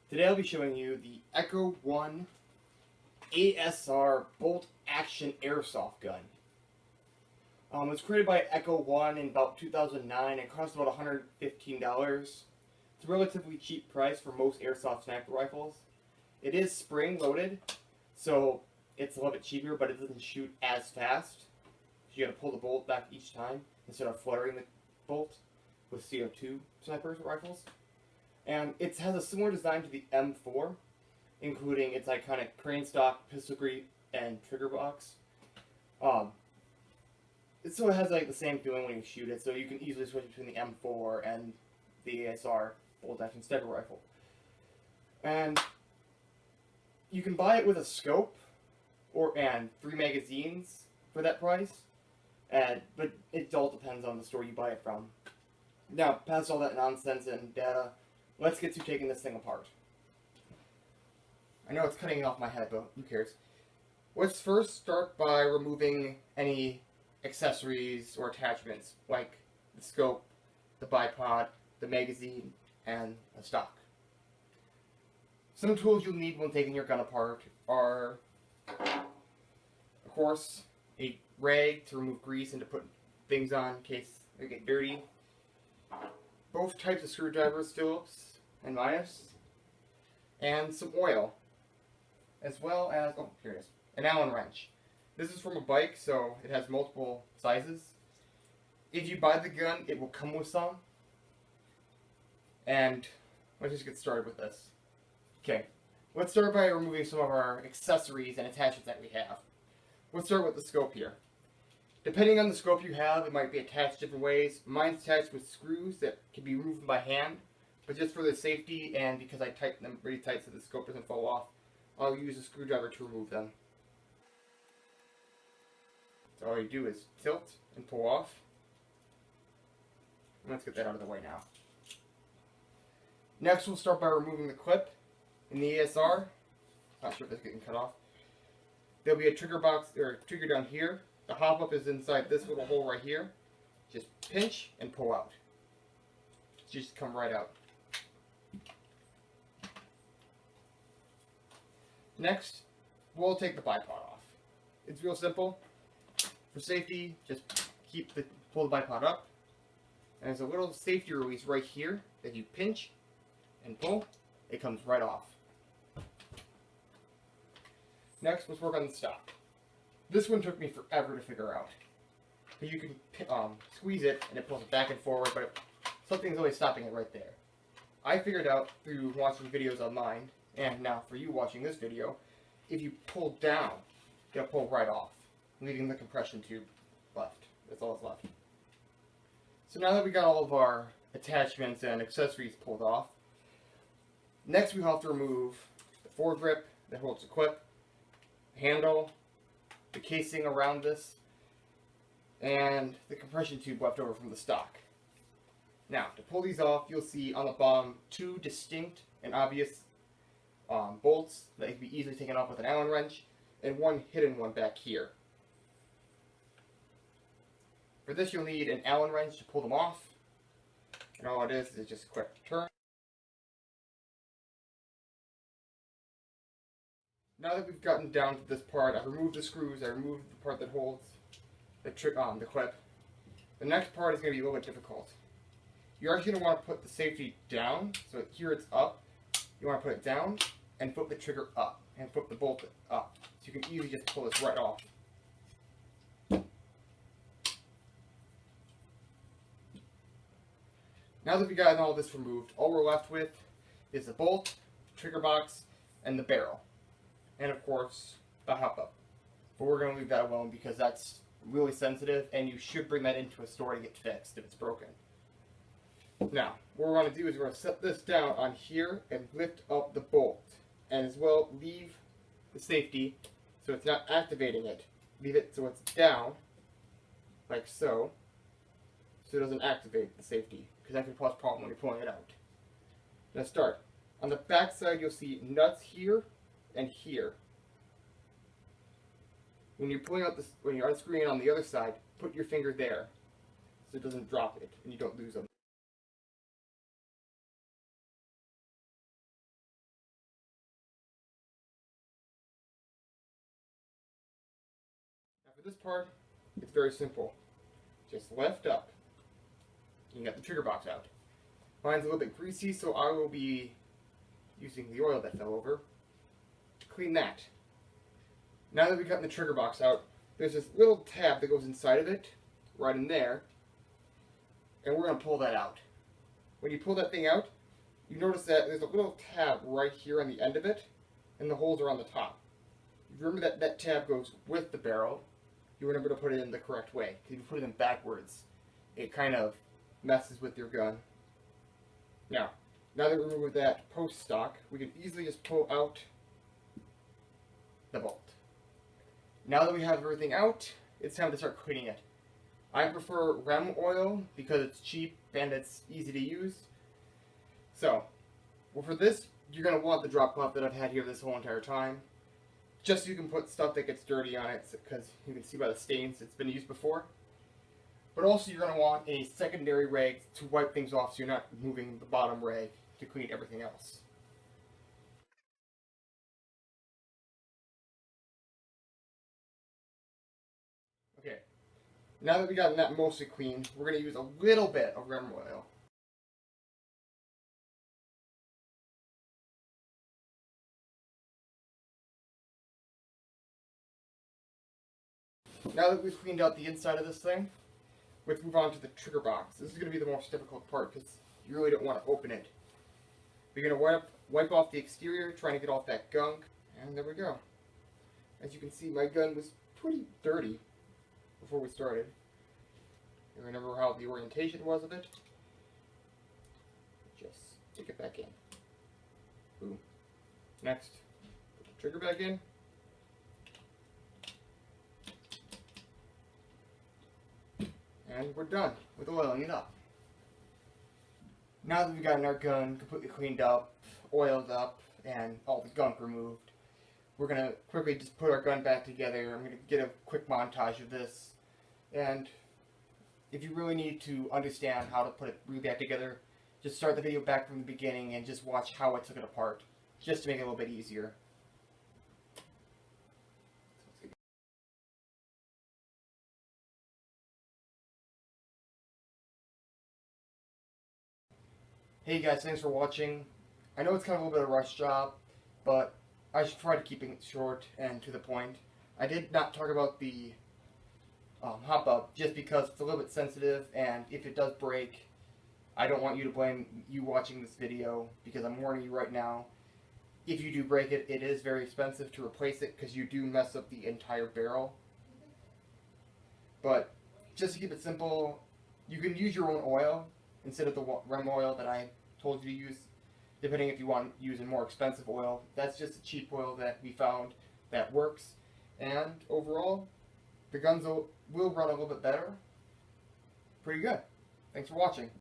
Today I'll be showing you the Echo 1 ASR bolt action airsoft gun. It was created by Echo 1 in about 2009 and cost about $115. It's a relatively cheap price for most airsoft sniper rifles. It is spring loaded, so it's a little bit cheaper, but it doesn't shoot as fast. So you gotta pull the bolt back each time instead of fluttering the bolt with CO2 sniper rifles. And it has a similar design to the M4, including its iconic crane stock, pistol grip, and trigger box. It still has like the same feeling when you shoot it, so you can easily switch between the M4 and the ASR bolt action sniper rifle. And you can buy it with a scope and 3 magazines for that price. But it all depends on the store you buy it from. Now, past all that nonsense and data, let's get to taking this thing apart. I know it's cutting off my head, but who cares? Let's first start by removing any accessories or attachments, like the scope, the bipod, the magazine, and the stock. Some tools you'll need when taking your gun apart are, of course, a rag to remove grease and to put things on in case they get dirty. Both types of screwdrivers, Phillips and Midas, and some oil, as well as, oh, here it is, an Allen wrench. This is from a bike, so it has multiple sizes. If you buy the gun, it will come with some. And let's just get started with this. Okay, let's start by removing some of our accessories and attachments that we have. Let's start with the scope here. Depending on the scope you have, it might be attached different ways. Mine's attached with screws that can be removed by hand, but just for the safety and because I tighten them pretty tight so the scope doesn't fall off, I'll use a screwdriver to remove them. So all you do is tilt and pull off. Let's get that out of the way now. Next, we'll start by removing the clip in the ASR. Not sure if it's getting cut off. There'll be a trigger box or trigger down here. The hop up is inside this little hole right here. Just pinch and pull out. Just come right out. Next, we'll take the bipod off. It's real simple. For safety, just pull the bipod up. And there's a little safety release right here that you pinch and pull. It comes right off. Next, let's work on the stock. This one took me forever to figure out. But you can squeeze it and it pulls it back and forward, but something's always stopping it right there. I figured out through watching videos online, and now for you watching this video, if you pull down, it'll pull right off, leaving the compression tube left. That's all that's left. So now that we got all of our attachments and accessories pulled off, next we have to remove the foregrip that holds the clip, handle, the casing around this, and the compression tube left over from the stock. Now, to pull these off, you'll see on the bottom 2 distinct and obvious bolts that can be easily taken off with an Allen wrench, and 1 hidden one back here. For this, you'll need an Allen wrench to pull them off, and all it is just a quick turn. Now that we've gotten down to this part, I've removed the screws, I removed the part that holds the clip. The next part is going to be a little bit difficult. You're actually going to want to put the safety down, so here it's up. You want to put it down, and flip the trigger up, and flip the bolt up. So you can easily just pull this right off. Now that we've gotten all this removed, all we're left with is the bolt, trigger box, and the barrel. And of course, the hop up. But we're going to leave that alone because that's really sensitive and you should bring that into a store to get fixed if it's broken. Now, what we're going to do is we're going to set this down on here and lift up the bolt. And as well, leave the safety so it's not activating it. Leave it so it's down, like so it doesn't activate the safety, because that can cause a problem when you're pulling it out. Now start. On the back side, you'll see nuts here and here. When you're pulling out this, when you're unscrewing it on the other side, put your finger there so it doesn't drop it and you don't lose them. this part, it's very simple. Just lift up. You can get the trigger box out. Mine's a little bit greasy, so I will be using the oil that fell over to clean that. Now that we've gotten the trigger box out, there's this little tab that goes inside of it, right in there, and we're going to pull that out. When you pull that thing out, you notice that there's a little tab right here on the end of it, and the holes are on the top. Remember that that tab goes with the barrel. You remember to put it in the correct way. Because if you put it in backwards, it kind of messes with your gun. Now that we remove that post stock, we can easily just pull out the bolt. Now that we have everything out, it's time to start cleaning it. I prefer Rem oil because it's cheap and it's easy to use. So, well, for this, you're going to want the drop cloth that I've had here this whole entire time. Just so you can put stuff that gets dirty on it, because you can see by the stains it's been used before. But also you're going to want a secondary rag to wipe things off so you're not moving the bottom rag to clean everything else. Okay, now that we got that mostly clean, we're going to use a little bit of Rem oil. Now that we've cleaned out the inside of this thing, let's move on to the trigger box. This is going to be the most difficult part because you really don't want to open it. You're going to wipe off the exterior, trying to get off that gunk, and there we go. As you can see, my gun was pretty dirty before we started. You remember how the orientation was of it? Just stick it back in. Boom. Next, put the trigger back in. And we're done with oiling it up. Now that we've gotten our gun completely cleaned up, oiled up, and all the gunk removed, we're going to quickly just put our gun back together. I'm going to get a quick montage of this. And if you really need to understand how to put it really back together, just start the video back from the beginning and just watch how I took it apart, just to make it a little bit easier. Hey guys, thanks for watching. I know it's kind of a little bit of a rush job, but I should try to keep it short and to the point. I did not talk about the hop-up just because it's a little bit sensitive, and if it does break, I don't want you to blame you watching this video, because I'm warning you right now. If you do break it, it is very expensive to replace it because you do mess up the entire barrel. But just to keep it simple, you can use your own oil instead of the Rem oil that I told you to use, depending if you want to use a more expensive oil. That's just a cheap oil that we found that works, and overall, the guns will run a little bit better. Pretty good. Thanks for watching.